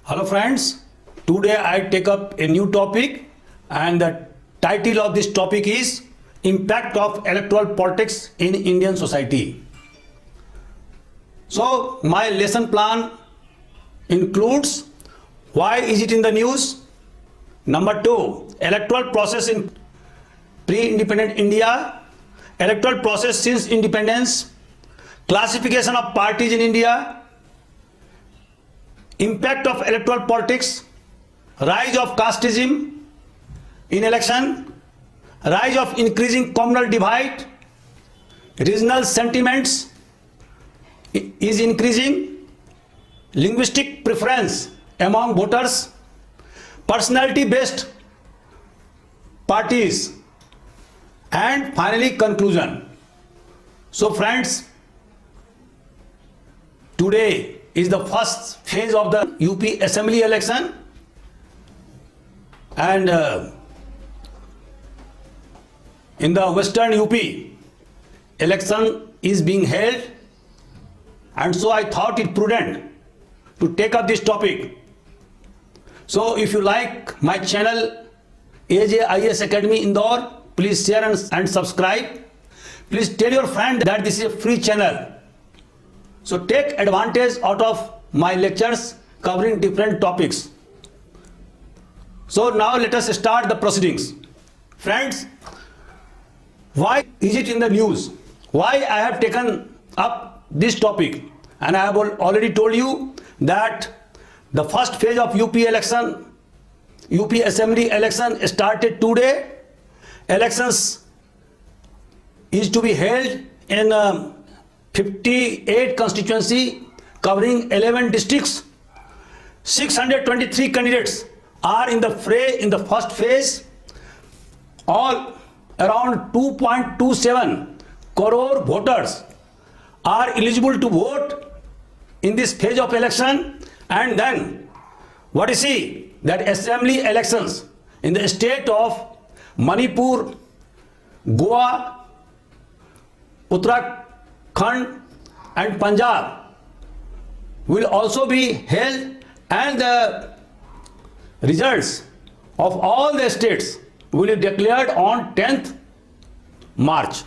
Hello friends, today I take up a new topic and the title of this topic is Impact of Electoral Politics in Indian Society. So my lesson plan includes why is it in the news? Number 2, electoral process in pre-independent India, electoral process since independence, classification of parties in India, impact of electoral politics, rise of casteism in election, rise of increasing communal divide, regional sentiments is increasing, linguistic preference among voters, personality-based parties, and finally conclusion. So friends, today is the first phase of the UP Assembly election, and in the western UP election is being held, and so I thought it prudent to take up this topic. So if you like my channel Akhilesh Jha IPS Academy Indore, please share and subscribe. Please tell your friend that this is a free channel. So take advantage out of my lectures covering different topics. So now let us start the proceedings. Friends, why is it in the news? Why I have taken up this topic? And I have already told you that the first phase of UP election, UP Assembly election started today. Elections is to be held in 58 constituency covering 11 districts. 623 candidates are in the fray in the first phase. All around 2.27 crore voters are eligible to vote in this phase of election. And then what you see that assembly elections in the state of Manipur, Goa, Uttarakhand and Punjab will also be held, and the results of all the states will be declared on 10th March.